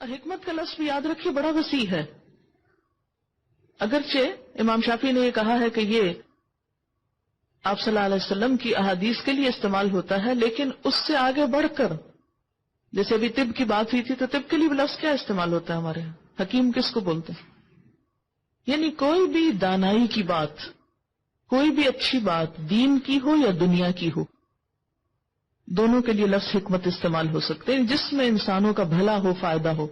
حکمت کا لفظ بھی یاد رکھیے بڑا وسیع ہے. اگرچہ امام شافعی نے یہ کہا ہے کہ یہ آپ صلی اللہ علیہ وسلم کی احادیث کے لیے استعمال ہوتا ہے، لیکن اس سے آگے بڑھ کر جیسے ابھی طب کی بات ہوئی تھی تو طب کے لیے لفظ کیا استعمال ہوتا ہے ہمارے یہاں؟ حکیم کس کو بولتے ہیں؟ یعنی کوئی بھی دانائی کی بات، کوئی بھی اچھی بات دین کی ہو یا دنیا کی ہو، دونوں کے لیے لفظ حکمت استعمال ہو سکتے ہیں، جس میں انسانوں کا بھلا ہو، فائدہ ہو.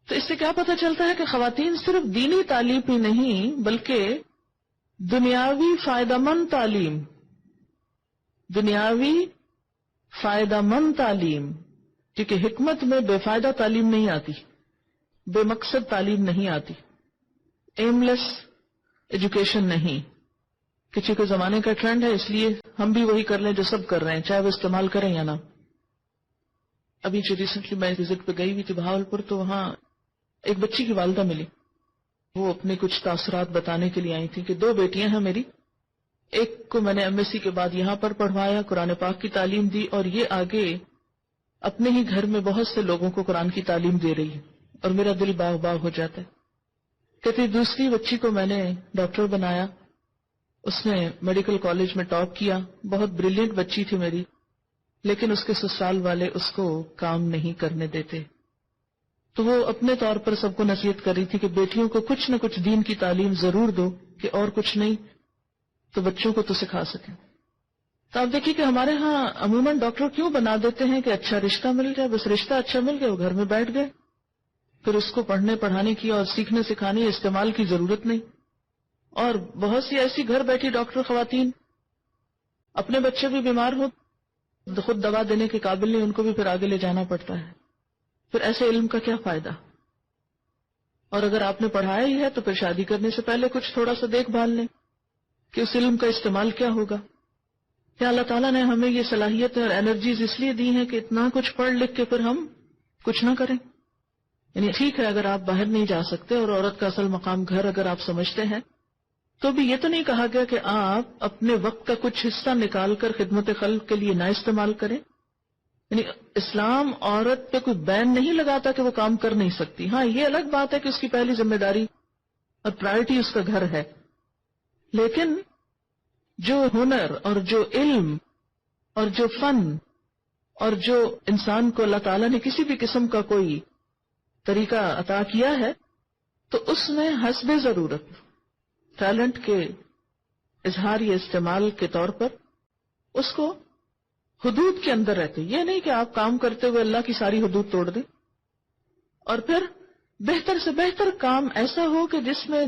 تو اس سے کیا پتہ چلتا ہے کہ خواتین صرف دینی تعلیم ہی نہیں بلکہ دنیاوی فائدہ مند تعلیم، دنیاوی فائدہ مند تعلیم، کیونکہ حکمت میں بے فائدہ تعلیم نہیں آتی، بے مقصد تعلیم نہیں آتی، ایم لیس ایجوکیشن نہیں، کہ چونکہ زمانے کا ٹرینڈ ہے اس لیے ہم بھی وہی کر لیں جو سب کر رہے ہیں، چاہے وہ استعمال کریں یا نہ. ابھی جو ریسنٹلی میں وزٹ پہ گئی ہوئی تھی بہاولپور، تو وہاں ایک بچی کی والدہ ملی، وہ اپنے کچھ تاثرات بتانے کے لیے آئی تھی کہ 2 بیٹیاں ہیں میری، ایک کو میں نے ایم ایس سی کے بعد یہاں پر پڑھوایا، قرآن پاک کی تعلیم دی، اور یہ آگے اپنے ہی گھر میں بہت سے لوگوں کو قرآن کی تعلیم دے رہی ہے، اور میرا دل باغ باغ ہو جاتا ہے. کہتی دوسری بچی کو میں نے ڈاکٹر بنایا، اس نے میڈیکل کالج میں ٹاپ کیا، بہت بریلینٹ بچی تھی میری، لیکن اس کے سسرال والے اس کو کام نہیں کرنے دیتے. تو وہ اپنے طور پر سب کو نصیحت کر رہی تھی کہ بیٹیوں کو کچھ نہ کچھ دین کی تعلیم ضرور دو، کہ اور کچھ نہیں تو بچوں کو تو سکھا سکیں. تو آپ دیکھیے کہ ہمارے ہاں عموماً ڈاکٹر کیوں بنا دیتے ہیں کہ اچھا رشتہ مل جائے، بس رشتہ اچھا مل گیا وہ گھر میں بیٹھ گئے، پھر اس کو پڑھنے پڑھانے کی اور سیکھنے سکھانے استعمال کی ضرورت نہیں. اور بہت سی ایسی گھر بیٹھی ڈاکٹر خواتین اپنے بچے بھی بیمار ہو، خود دوا دینے کے قابل نہیں، ان کو بھی پھر آگے لے جانا پڑتا ہے. پھر ایسے علم کا کیا فائدہ؟ اور اگر آپ نے پڑھایا ہی ہے تو پھر شادی کرنے سے پہلے کچھ تھوڑا سا دیکھ بھال لیں کہ اس علم کا استعمال کیا ہوگا. کیا اللہ تعالیٰ نے ہمیں یہ صلاحیتیں اور انرجیز اس لیے دی ہیں کہ اتنا کچھ پڑھ لکھ کے پھر ہم کچھ نہ کریں؟ یعنی ٹھیک ہے اگر آپ باہر نہیں جا سکتے اور عورت کا اصل مقام گھر اگر آپ سمجھتے ہیں، تو بھی یہ تو نہیں کہا گیا کہ آپ اپنے وقت کا کچھ حصہ نکال کر خدمت خلق کے لیے نہ استعمال کریں. یعنی اسلام عورت پہ کوئی بین نہیں لگاتا کہ وہ کام کر نہیں سکتی. ہاں یہ الگ بات ہے کہ اس کی پہلی ذمہ داری اور پرائرٹی اس کا گھر ہے، لیکن جو ہنر اور جو علم اور جو فن اور جو انسان کو اللہ تعالیٰ نے کسی بھی قسم کا کوئی طریقہ عطا کیا ہے، تو اس میں حسب ضرورت ٹیلنٹ کے اظہار یا استعمال کے طور پر اس کو حدود کے اندر رہتے، یہ نہیں کہ آپ کام کرتے ہوئے اللہ کی ساری حدود توڑ دیں. اور پھر بہتر سے بہتر کام ایسا ہو کہ جس میں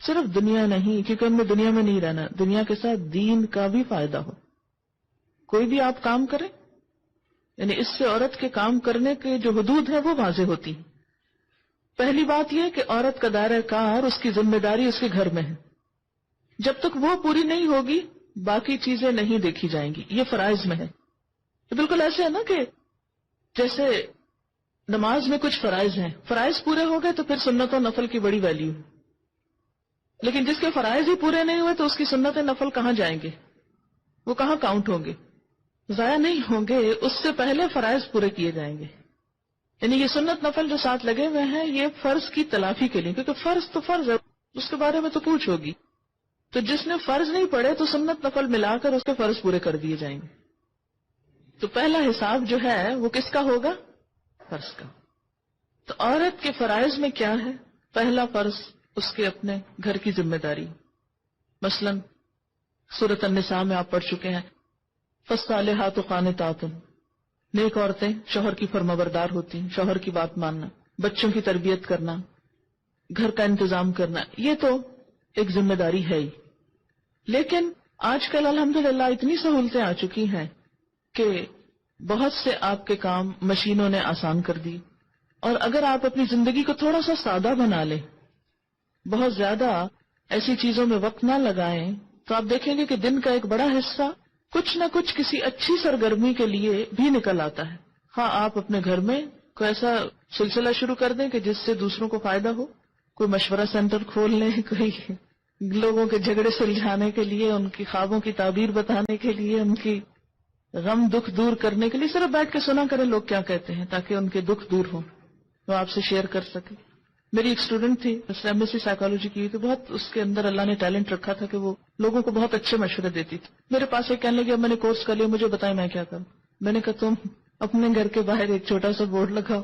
صرف دنیا نہیں، کیونکہ ہم نے دنیا میں نہیں رہنا، دنیا کے ساتھ دین کا بھی فائدہ ہو. کوئی بھی آپ کام کریں، یعنی اس سے عورت کے کام کرنے کے جو حدود ہیں وہ واضح ہوتی ہیں. پہلی بات یہ کہ عورت کا دائرہ کار، اس کی ذمہ داری اس کے گھر میں ہے. جب تک وہ پوری نہیں ہوگی باقی چیزیں نہیں دیکھی جائیں گی، یہ فرائض میں ہے. تو بالکل ایسے ہے نا کہ جیسے نماز میں کچھ فرائض ہیں، فرائض پورے ہو گئے تو پھر سنت و نفل کی بڑی ویلیو ہے، لیکن جس کے فرائض ہی پورے نہیں ہوئے تو اس کی سنت نفل کہاں جائیں گے، وہ کہاں کاؤنٹ ہوں گے، ضائع نہیں ہوں گے. اس سے پہلے فرائض پورے کیے جائیں گے. یعنی یہ سنت نفل جو ساتھ لگے ہوئے ہیں یہ فرض کی تلافی کے لیے، کیونکہ فرض تو فرض ہے، اس کے بارے میں تو پوچھ ہوگی. تو جس نے فرض نہیں پڑھے تو سنت نفل ملا کر اس کے فرض پورے کر دیے جائیں گے. تو پہلا حساب جو ہے وہ کس کا ہوگا؟ فرض کا. تو عورت کے فرائض میں کیا ہے؟ پہلا فرض اس کے اپنے گھر کی ذمہ داری. مثلا سورۃ النساء میں آپ پڑھ چکے ہیں، فالصالحات قانتات، نیک عورتیں شوہر کی فرمانبردار ہوتی ہیں، شوہر کی بات ماننا، بچوں کی تربیت کرنا، گھر کا انتظام کرنا، یہ تو ایک ذمہ داری ہے ہی. لیکن آج کل الحمدللہ اتنی سہولتیں آ چکی ہیں کہ بہت سے آپ کے کام مشینوں نے آسان کر دی. اور اگر آپ اپنی زندگی کو تھوڑا سا سادہ بنا لیں، بہت زیادہ ایسی چیزوں میں وقت نہ لگائیں، تو آپ دیکھیں گے کہ دن کا ایک بڑا حصہ کچھ نہ کچھ کسی اچھی سرگرمی کے لیے بھی نکل آتا ہے. ہاں آپ اپنے گھر میں کوئی ایسا سلسلہ شروع کر دیں کہ جس سے دوسروں کو فائدہ ہو، کوئی مشورہ سینٹر کھول لیں، کوئی لوگوں کے جھگڑے سلجھانے کے لیے، ان کی خوابوں کی تعبیر بتانے کے لیے، ان کی غم دکھ دور کرنے کے لیے صرف بیٹھ کے سنا کریں لوگ کیا کہتے ہیں، تاکہ ان کے دکھ دور ہوں، وہ آپ سے شیئر کر سکے. میری ایک اسٹوڈنٹ تھی، اس نے MSc سائیکالوجی کی تو بہت اس کے اندر اللہ نے ٹیلنٹ رکھا تھا کہ وہ لوگوں کو بہت اچھے مشورے دیتی تھی. میرے پاس ایک کہنے لگی اب میں نے کورس کر لیا، مجھے بتائیں میں کیا کروں. میں نے کہا تم اپنے گھر کے باہر ایک چھوٹا سا بورڈ لگاؤ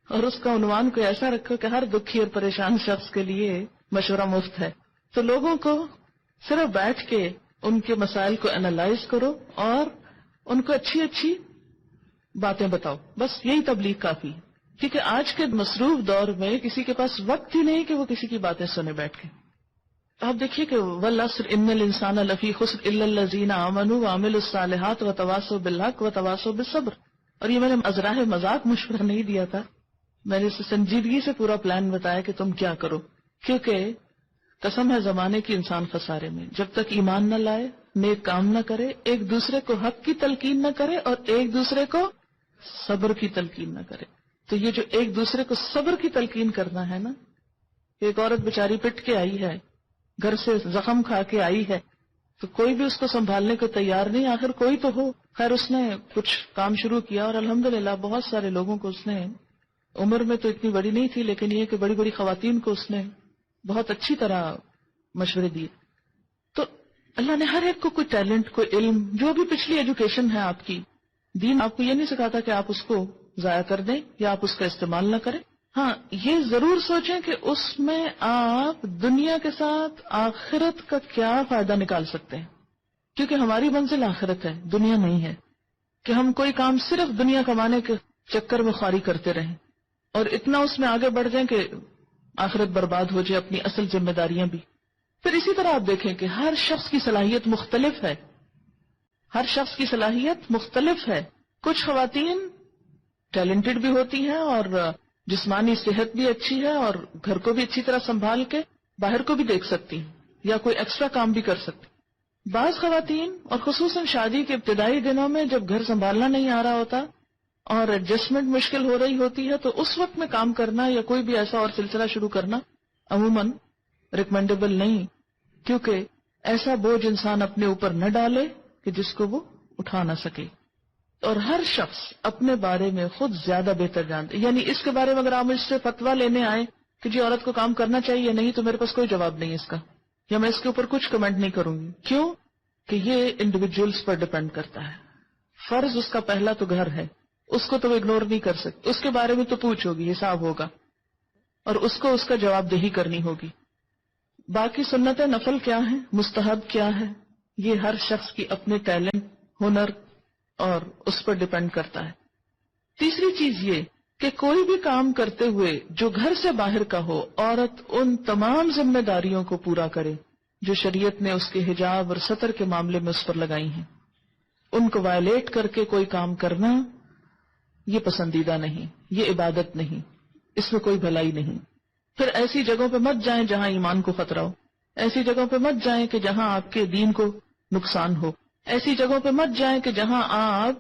اور اس کا عنوان کو ایسا رکھو کہ ہر دکھی اور پریشان شخص کے لیے مشورہ مفت ہے. تو لوگوں کو صرف بیٹھ کے ان کے مسائل کو انالائز کرو اور ان کو اچھی اچھی باتیں بتاؤ، بس یہی تبلیغ کافی ہے. کیونکہ آج کے مصروف دور میں کسی کے پاس وقت ہی نہیں کہ وہ کسی کی باتیں سنے بیٹھ کے. آپ دیکھیے کہ والعصر ان الانسان لفی خسر الا الذین آمنوا وعملوا الصالحات وتواصوا بالحق وتواصوا بالصبر. اور یہ میں نے ازراہ مذاق مشورہ نہیں دیا تھا، میں نے اسے سنجیدگی سے پورا پلان بتایا کہ تم کیا کرو. کیونکہ قسم ہے زمانے کی انسان خسارے میں، جب تک ایمان نہ لائے، نیک کام نہ کرے، ایک دوسرے کو حق کی تلقین نہ کرے اور ایک دوسرے کو صبر کی تلقین نہ کرے. تو یہ جو ایک دوسرے کو صبر کی تلقین کرنا ہے نا، ایک عورت بیچاری پٹ کے آئی ہے، گھر سے زخم کھا کے آئی ہے، تو کوئی بھی اس کو سنبھالنے کو تیار نہیں، آخر کوئی تو ہو. خیر اس نے کچھ کام شروع کیا اور الحمدللہ بہت سارے لوگوں کو اس نے، عمر میں تو اتنی بڑی نہیں تھی لیکن یہ کہ بڑی بڑی خواتین کو اس نے بہت اچھی طرح مشورے دیے. تو اللہ نے ہر ایک کو کوئی ٹیلنٹ، کوئی علم، جو بھی پچھلی ایجوکیشن ہے آپ کی، دین آپ کو یہ نہیں سکھاتا کہ آپ اس کو ضائع کر دیں یا آپ اس کا استعمال نہ کریں. ہاں یہ ضرور سوچیں کہ اس میں آپ دنیا کے ساتھ آخرت کا کیا فائدہ نکال سکتے ہیں، کیونکہ ہماری منزل آخرت ہے، دنیا نہیں ہے کہ ہم کوئی کام صرف دنیا کمانے کے چکر میں خواری کرتے رہیں اور اتنا اس میں آگے بڑھ جائیں کہ آخرت برباد ہو جائے، اپنی اصل ذمہ داریاں بھی. پھر اسی طرح آپ دیکھیں کہ ہر شخص کی صلاحیت مختلف ہے، ہر شخص کی صلاحیت مختلف ہے. کچھ خواتین ٹیلنٹڈ بھی ہوتی ہیں اور جسمانی صحت بھی اچھی ہے اور گھر کو بھی اچھی طرح سنبھال کے باہر کو بھی دیکھ سکتی ہیں یا کوئی ایکسٹرا کام بھی کر سکتی. بعض خواتین اور خصوصاً شادی کے ابتدائی دنوں میں جب گھر سنبھالنا نہیں آ رہا ہوتا اور ایڈجسٹمنٹ مشکل ہو رہی ہوتی ہے تو اس وقت میں کام کرنا یا کوئی بھی ایسا اور سلسلہ شروع کرنا عموماً ریکمینڈیبل نہیں، کیونکہ ایسا بوجھ انسان اپنے اوپر نہ ڈالے کہ جس کو وہ اٹھا نہ سکے. اور ہر شخص اپنے بارے میں خود زیادہ بہتر جانتے، یعنی اس کے بارے میں اگر آپ مجھ سے فتویٰ لینے آئیں کہ جی عورت کو کام کرنا چاہیے یا نہیں تو میرے پاس کوئی جواب نہیں اس کا، یا میں اس کے اوپر کچھ کمنٹ نہیں کروں گی. کیوں کہ یہ انڈیویجولز پر ڈیپینڈ کرتا ہے. فرض اس کا پہلا تو گھر ہے، اس کو تو وہ اگنور نہیں کر سکتے، اس کے بارے میں تو پوچھ ہوگی، حساب ہوگا اور اس کو اس کا جواب دہی کرنی ہوگی. باقی سنت نفل کیا ہے، مستحب کیا ہے، یہ ہر شخص کی اپنے ٹیلنٹ، ہنر اور اس پر ڈیپینڈ کرتا ہے. تیسری چیز یہ کہ کوئی بھی کام کرتے ہوئے جو گھر سے باہر کا ہو، عورت ان تمام ذمہ داریوں کو پورا کرے جو شریعت نے اس کے حجاب اور ستر کے معاملے میں اس پر لگائی ہیں. ان کو وائلیٹ کر کے کوئی کام کرنا یہ پسندیدہ نہیں، یہ عبادت نہیں، اس میں کوئی بھلائی نہیں. پھر ایسی جگہوں پہ مت جائیں جہاں ایمان کو خطرہ ہو، ایسی جگہوں پہ مت جائیں کہ جہاں آپ کے دین کو نقصان ہو، ایسی جگہوں پہ مت جائیں کہ جہاں آپ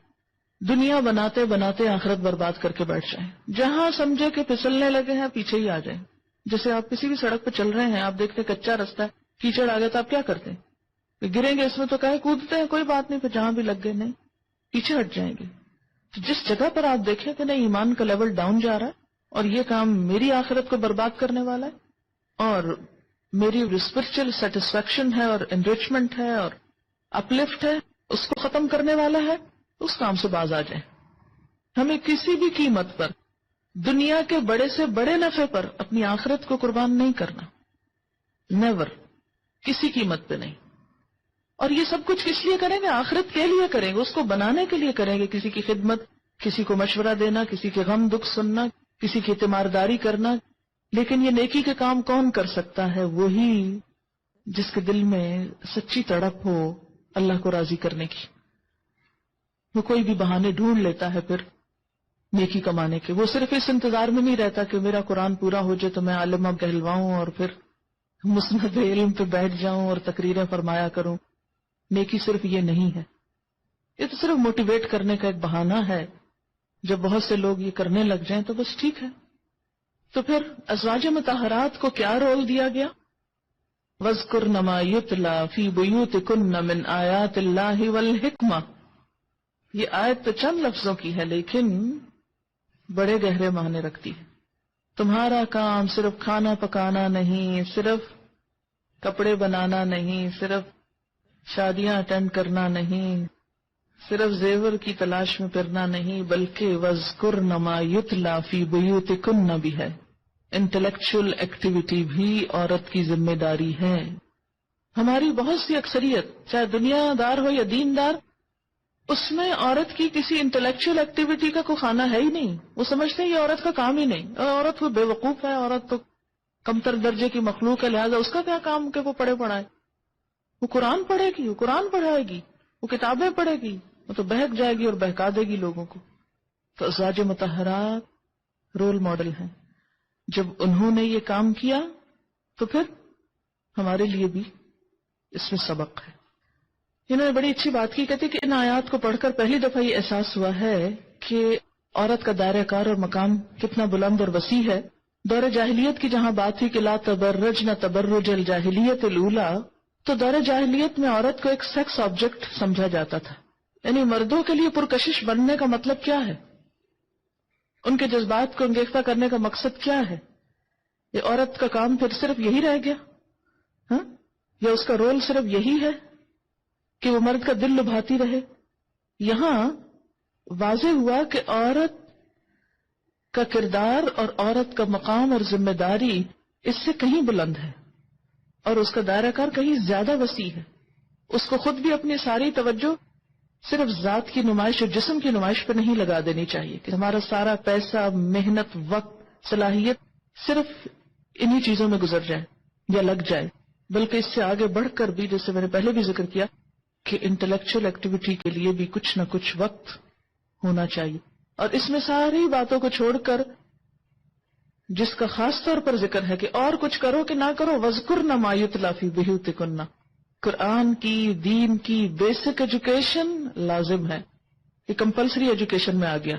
دنیا بناتے بناتے آخرت برباد کر کے بیٹھ جائیں. جہاں سمجھے کہ پھسلنے لگے ہیں پیچھے ہی آ جائیں. جیسے آپ کسی بھی سڑک پہ چل رہے ہیں، آپ دیکھتے کچا رستہ ہے، کیچڑ آ گیا تو آپ کیا کرتے ہیں؟ گریں گے اس میں تو کہے کودتے ہیں، کوئی بات نہیں، پھر جہاں بھی لگ گئے نہیں، پیچھے ہٹ جائیں گے. تو جس جگہ پر آپ دیکھیں کہ نہیں ایمان کا لیول ڈاؤن جا رہا ہے اور یہ کام میری آخرت کو برباد کرنے والا ہے اور میری اسپرچل سیٹسفیکشن ہے اور انریچمنٹ ہے اور اپلفٹ ہے اس کو ختم کرنے والا ہے، اس کام سے باز آ جائیں. ہمیں کسی بھی قیمت پر دنیا کے بڑے سے بڑے نفع پر اپنی آخرت کو قربان نہیں کرنا، نیور، کسی قیمت پہ نہیں. اور یہ سب کچھ کس لیے کریں گے؟ آخرت کے لیے کریں گے، اس کو بنانے کے لیے کریں گے. کسی کی خدمت، کسی کو مشورہ دینا، کسی کے غم دکھ سننا، کسی کی تیمارداری کرنا. لیکن یہ نیکی کے کام کون کر سکتا ہے؟ وہی جس کے دل میں سچی تڑپ ہو اللہ کو راضی کرنے کی. وہ کوئی بھی بہانے ڈھونڈ لیتا ہے پھر نیکی کمانے کے. وہ صرف اس انتظار میں نہیں رہتا کہ میرا قرآن پورا ہو جائے تو میں عالمہ کہلواؤں اور پھر مسند علم پہ بیٹھ جاؤں اور تقریریں فرمایا کروں. نیکی صرف یہ نہیں ہے، یہ تو صرف موٹیویٹ کرنے کا ایک بہانہ ہے. جب بہت سے لوگ یہ کرنے لگ جائیں تو بس ٹھیک ہے. تو پھر ازواج مطہرات کو کیا رول دیا گیا؟ وَاذْكُرْنَ مَا يُتْلَى فِي بُيُوتِكُنَّ مِنْ آیَاتِ اللَّهِ وَالْحِکْمَةِ، یہ آیت تو چند لفظوں کی ہے لیکن بڑے گہرے معنی رکھتی ہے. تمہارا کام صرف کھانا پکانا نہیں، صرف کپڑے بنانا نہیں، صرف شادیاں اٹینڈ کرنا نہیں، صرف زیور کی تلاش میں پھرنا نہیں، بلکہ وَاذْكُرْنَ مَا يُتْلَى فِي بُيُوتِكُنَّ بھی ہے. انٹلیکچوئل ایکٹیویٹی بھی عورت کی ذمہ داری ہے. ہماری بہت سی اکثریت چاہے دنیا دار ہو یا دیندار، اس میں عورت کی کسی انٹلیکچوئل ایکٹیویٹی کا کوئی خانہ ہے ہی نہیں. وہ سمجھتے ہیں یہ عورت کا کام ہی نہیں، عورت کو بے وقوف ہے، عورت تو کمتر درجے کی مخلوق ہے، لہٰذا اس کا کیا کام کہ وہ پڑھے پڑھائے. وہ قرآن پڑھے گی، وہ قرآن پڑھائے گی، وہ کتابیں پڑھے گی، وہ تو بہک جائے گی اور بہکا دے گی لوگوں کو. تو ازواج مطہرات رول ماڈل ہیں. جب انہوں نے یہ کام کیا تو پھر ہمارے لیے بھی اس میں سبق ہے. انہوں نے بڑی اچھی بات کی، کہتے کہ ان آیات کو پڑھ کر پہلی دفعہ یہ احساس ہوا ہے کہ عورت کا دائرہ کار اور مقام کتنا بلند اور وسیع ہے. دور جاہلیت کی جہاں بات تھی کہ لا تبرجن تبرج الجاہلیت الاولی، تو دور جاہلیت میں عورت کو ایک سیکس آبجیکٹ سمجھا جاتا تھا. یعنی مردوں کے لیے پرکشش بننے کا مطلب کیا ہے، ان کے جذبات کو انگیختہ کرنے کا مقصد کیا ہے. یہ عورت کا کام پھر صرف یہی رہ گیا؟ ہاں، یا اس کا رول صرف یہی ہے کہ وہ مرد کا دل لبھاتی رہے؟ یہاں واضح ہوا کہ عورت کا کردار اور عورت کا مقام اور ذمہ داری اس سے کہیں بلند ہے، اور اس کا دائرہ کار کہیں زیادہ وسیع ہے. اس کو خود بھی اپنی ساری توجہ صرف ذات کی نمائش اور جسم کی نمائش پہ نہیں لگا دینی چاہیے کہ ہمارا سارا پیسہ، محنت، وقت، صلاحیت صرف انہی چیزوں میں گزر جائے یا لگ جائے، بلکہ اس سے آگے بڑھ کر بھی، جیسے میں نے پہلے بھی ذکر کیا، کہ انٹلیکچوئل ایکٹیویٹی کے لیے بھی کچھ نہ کچھ وقت ہونا چاہیے. اور اس میں ساری باتوں کو چھوڑ کر جس کا خاص طور پر ذکر ہے کہ اور کچھ کرو کہ نہ کرو، وَاذْكُرْنَ مَا يُتْلَى فِي بُيُوتِكُنَّ، قرآن کی، دین کی بیسک ایجوکیشن لازم ہے. یہ کمپلسری ایجوکیشن میں آ گیا.